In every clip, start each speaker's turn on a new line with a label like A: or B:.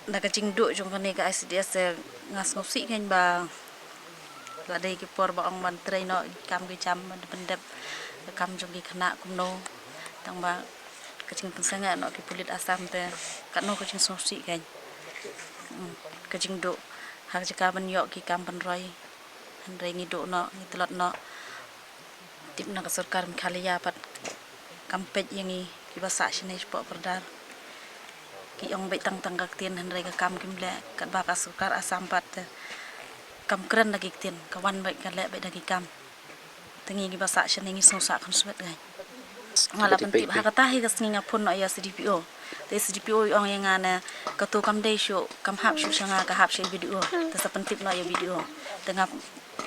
A: nakajing do jong kani ka ICDS ngas ngosi kan ba ada ki por ba ong man trai no kam ki cham pendep kam jong ki khana kumno tang ba kaching pensanga no ki pulit asam te kat no kaching ngosi kan kaching do hak jaka ban yo ki kam pan roi handai ngi do no ngi telot no tip na ka sarkar mikhalia pat kampet yangi ki basa sine po perdar ki ong bai tang tang kak tien handai ka kam kim le kat ba ka sarkar asam pat kam keren lagi tien kawan bai ka le bai lagi kam tengi ki basa sine ngi sosa kan swet gai ngala pentip hakata hi kas ngi ngapun no ya CDPO te CDPO ong yang ana katu kam dei sho kam hap shu sanga ka hap she video te sa pentip no ya video tengah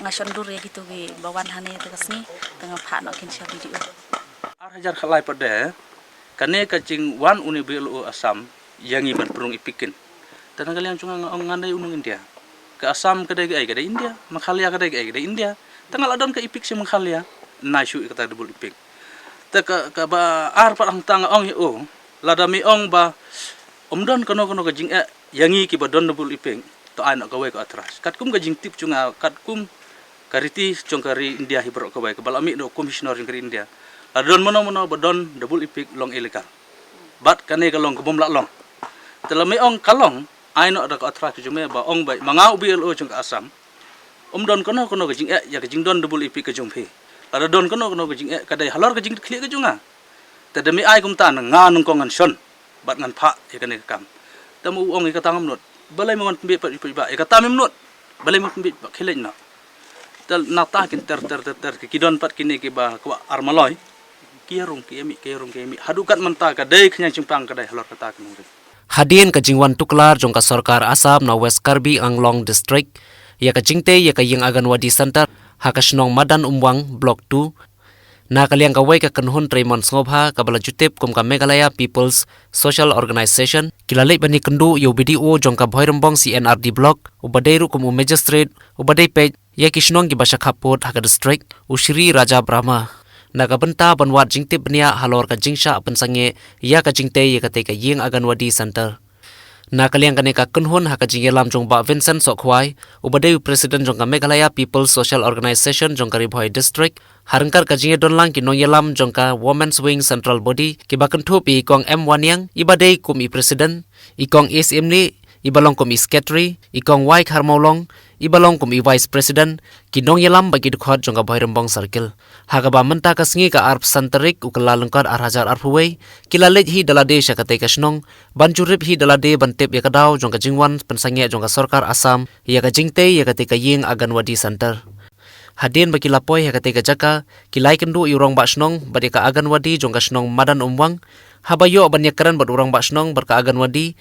A: ngasondur ya gitu ki bawan hane te kasni tengah pha no kin sha video
B: Hajar khalai pada kane kacing wan uni BLO Asam yang iban perung ipikin tanang kalian cunga ngandai unung India ke Asam kedai ke India Makhalia kedai ke India tanggal adon ke ipik si Makhalia naisyu kata debul ipik te ke ba ar parang tang ong yo ladami ong ba omdon kono ke jing yangi ki badon debul ipik to anak gawe ke atras katkum ke jing tip cunga katkum kariti cong kari India hibrok gawe ke balami no komisioner kari India adon mono badon double ipik long ilegal bat kane kalong kebom lak long telame ong kalong aino ada ka atra jume ba ong bai mangau BLO jong ka Asam don kono ke jing ya ke jing don double ipik ke jompe ada don kono ke jing kadai halor ke jing khli ke junga te demi ai kum tan nga nung kongan son bat ngan pha ya kane kam tamu ong ka tangam not balai mongon pembe pat ipa ya kata mem not balai mon pembe khilej na tel nata kin ter ke kidon pat kini ke ba kwa armaloy kierung kemi hadukat menta kadai khnya chimpang kadai halor kata kenuri
C: Hadien ka jingwan tuklar jong ka sarkar Asam na West Karbi Anglong District ya ka jingte ya ka ying Aganwadi Center hakasnong Madan Umwang Block 2 na kaliang ka wai ka kanhun Raymond Ngobha ka bala jutip kum ka Meghalaya People's Social Organization kilale bani kendu yo BDO jong ka Bhoirambong CNRD Block ubadai ru kum magistrate ubadai pej ya kishnong gi basha khapot haka district Ushri Raja Brahma Nagabenta banwat jingte bnia halor ka jingsha pensange ya ka jingte ya ka te ka ying Aganwadi Center na kaliang kane ka kunhun ha ka jingelam jong ba Vincent Sokhwai ubadai president jong ka Meghalaya People's Social Organization jong ka Ribhoi District harangkar ka jinge donlang ki nonyelam jong ka Women's Wing Central Body ki ba kentu pi kong M Wanyang ibadai kum i president ikong is imli ibalong kum i secretary ikong Wai Kharmaulong ibalong kum i vice president kinong yelam bagi dukhot jong ka Bhoirambong circle hagaba menta kasngi ka arp santarik ukalalungkar arhajar arpuwei kilalej hi dalade syakate kasnong banjurip hi dalade bantep ya kadaw jong ka jingwan pensangye jong ka sarkar Asam ya ka jingte ya ka te ka ying Aganwadi Center Hadien bagi lapoi ya ka te ka jaka kilai kendu i urang basnong badi ka Aganwadi jong ka snong Madan Umwang habayo banyakaran bad urang basnong berka Aganwadi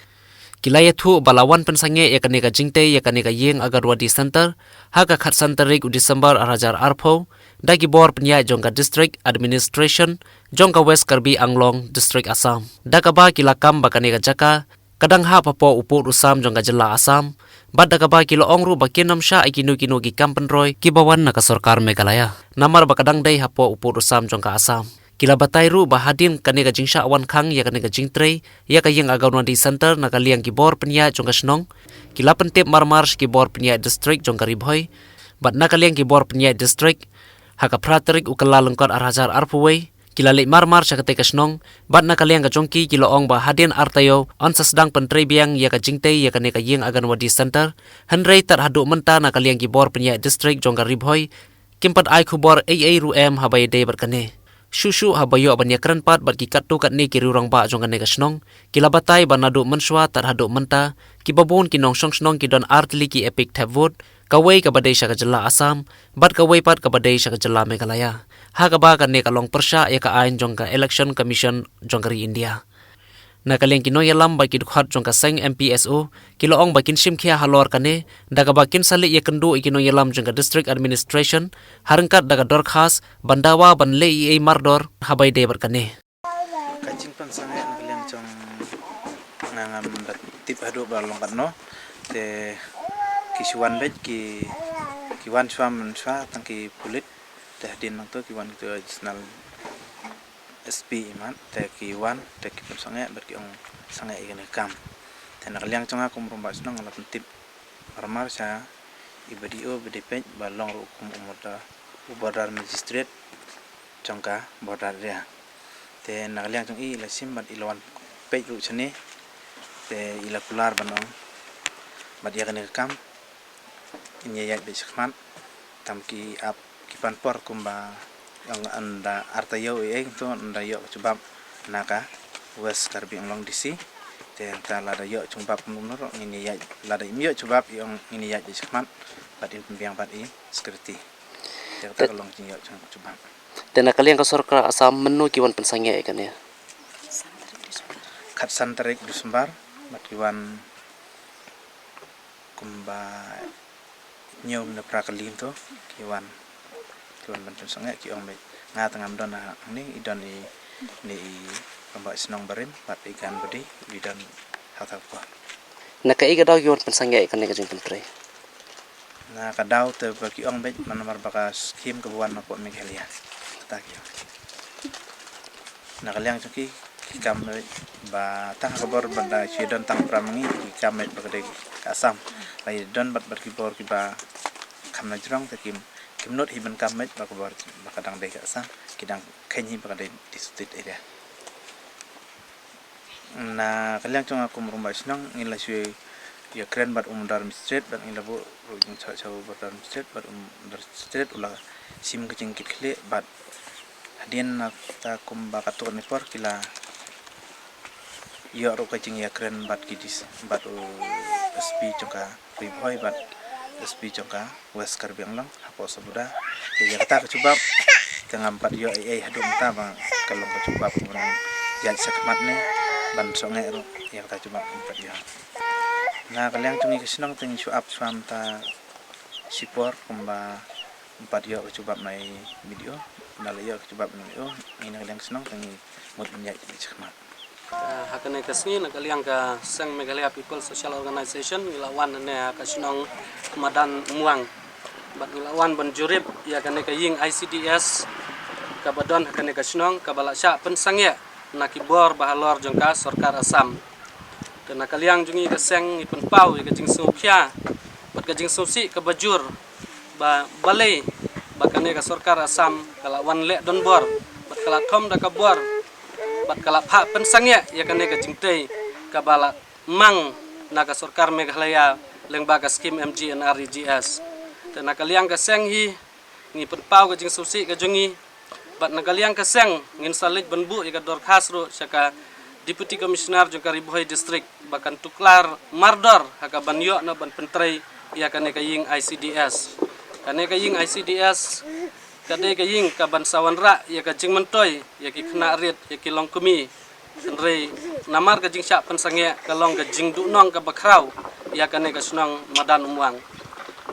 C: kilaya thu balawan pensange ya kane ka jingte ya kane ka yeng Aganwadi Center haka khat santarik u December arhajar arpho dagi bor penya jong ka district administration jong ka West Karbi Anglong District Asam daga ba kilakam ba kane ka jaka kadang ha papo upur usam jong ka jela Asam bad daga ba kilo ongru ba kinam sha ikinu gi kampenroy kibawan na ka sarkar Meghalaya namar ba kadang dai hapo upur usam jong ka Asam kila batairu bahadin kane ka jingsha awan khang ya kane ka jingtre ya ka yeng Aganwadi Center na kaliang kibor penya jong ka snong kila pentep marmar kibor penya district jong ka Ribhoi bat na kaliang kibor penya district haka praterik ukala lengkot arhajar arpuwei kila le marmar sakate ka snong bat na kaliang ka jongki kilo ong bahadin artayo on sasdang pentre biang ya ka jingte ya kane ka yeng Aganwadi Center hanrei tar hadu menta na kaliang kibor penya district jong ka Ribhoi kimpat ai khubor AA ru em habai de berkane Shushu habayo banyakran pat bat kikat tu kat ni kiri urang ba jong kane kasnong kila batai banadu menswa tar hadu menta kibabon kinong song snong kidon artli ki epic thavut kawai ka badai sya ka jela Asam bat kawai pat ka badai sya ka jela Meghalaya ha ka ba kan ne kalong persya ya ka ain jong ka election commission jong kari India na kaleng kino yalam ba ki dukhat jong ka seng MPSO kilo ong ba kin sim khia halor kane daga ba kin sali ya kendu ikino yalam jong ka district administration harangkat daga dorkhas bandawa banle ei mardor habai de berkane
D: kacing pan sange na kaleng jong ngam tip hadu ba longkat no te kisuan bet ki wan swam swa tangki pulit te hadin mang to ki wan to additional SP iman te ki wan te ki sange ber ki ong sange ikene kam te nakaliang chunga kum rumba snong la tip armar sa ibadio bedepet balong hukum umoda ubadar magistrate chongka bodar dia te nakaliang chung I la sim bat ilawan pej ru chani te ila kular banong bat ya kan kam inya ya be sakman tam ki ap ki pan por kumba yang anda artayo to anda yo coba naka wes karbi long disi te ta la da yo coba menurut ini ya la da yo coba yang ini ya be sakman bat in pembiang bat I security te ta long yo coba
C: Dan nakaliang ka Sarkar Assam menu kiwan pensangya kan ya.
D: kat santarik Dusembar bat kiwan kumba nyom na prakalin to kiwan bantu sangat ki ong nga tangam don ni idon ni pamba senong barim bat ikan budi idon hatak po
C: Nakai ka daw kiwan pensangya kan ya kajing pentre.
D: na kadaw te bagi ong bet manamar bakas kim kebuan na po Meghalaya tak yo nakaliang cuki kam ba tang kabor banda sidon tang pramangi kam met bagade kasam lai don bat berkibor kiba kam najrong takim kimnot hiban kamet bakabor bakadang deka sa kidang kenyi bakade district area na kaliang chung aku merumba senang ngila sui ya keren bat umdar street bat ngila bu rujung chau bat street bat umdar street ulah sim kecing kile bat hadian ta kumba katur ni por kila ya ro kecing ya keren bat kidis bat SP chungka riboy bat SP chongka wes karbiang lang apo sabuda ya kata coba tengah 4 yo hadu mata bang kalau coba kurang ya sakmat ne ban songe ro ya kata coba 4 yo nah kalian tungi kesenang teng show up swamta sipor kumba 4 yo coba mai video nala yo coba video ini kalian kesenang tengi mut menjadi sakmat
E: hakane kasni nakaliang ka Sang Meghalaya People Social Organization ilawan ne kasinong madan muang bat ilawan ban jurip ya kane ka ying ICDS ka badon hakane kasinong ka balasya pensangya nakibor bahalor jongka Sarkar Assam dan nakaliang jungi ka seng ipun pau ya kajing sopya bat kajing sosi ka bajur ba balai ba kane ka Sarkar Assam kala wan le don bor bat kala thom da ka bor bat kala pha pensangya ya kane ka jingtei ka bala mang naga Sarkar Meghalaya lengbaga skim MGNREGS dan nakaliang ka seng hi ngi penpau ka jing susi ka jungi bat nakaliang ka seng ngin salit banbu ya ka dorkhas ro saka deputy commissioner jong ka Riboy district bakan tuklar mardor haka banyo na ban pentrei ya kane ka ying ICDS kane ka ying ICDS kadai ka ying ka bansawan ra ya ka jing mentoy ya ki khna rit ya ki long kumi re namar ka jing sya pensangya ka long ka jing du nong ka bakrau ya kane ka sunang madan umwang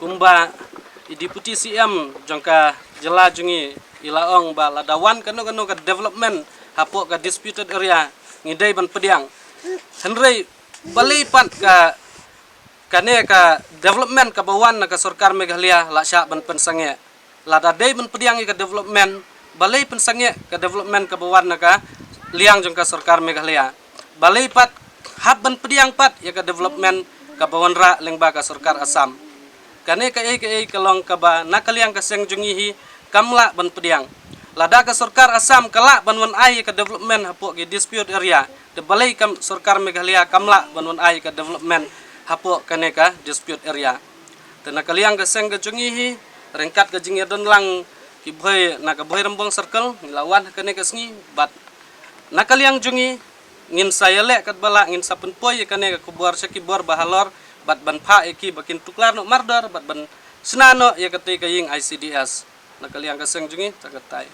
E: kumba I deputy CM jongka jela jungi ilaong ba ladawan kanu ka development hapo ka disputed area ngidai ban pediang henrei balipat ka kane ka development ka bawan na ka Sarkar Meghalaya la sya ban pensangya lada day ban pediang ka development balai pensangya ka development ka bawan na ka liang jongka Sarkar Meghalaya balai pat hab ban pediang pat ya ka development ka bawan ra lengba ka Sarkar Assam kane ka kalong ka ba nakaliang ka seng jungihi kamla ban pediang lada ka Sarkar Assam kala ban wan ai ka development hapo ki dispute area de balai kam Sarkar Meghalaya kamla ban wan ai ka development hapo kane ka dispute area te nakaliang ka seng ka jungihi rengkat ka jing yadon lang ki boy na ka boy rambong circle lawan kane ka sngi bat nakaliang jungi ngin sayale kat bala ngin sapen poy kane ka kubor sa kibor bahalor bat ban pha eki bakin tuklar no mardor bat ban snano ya kate ka ying ICDS nakaliang ka seng jungi tagatai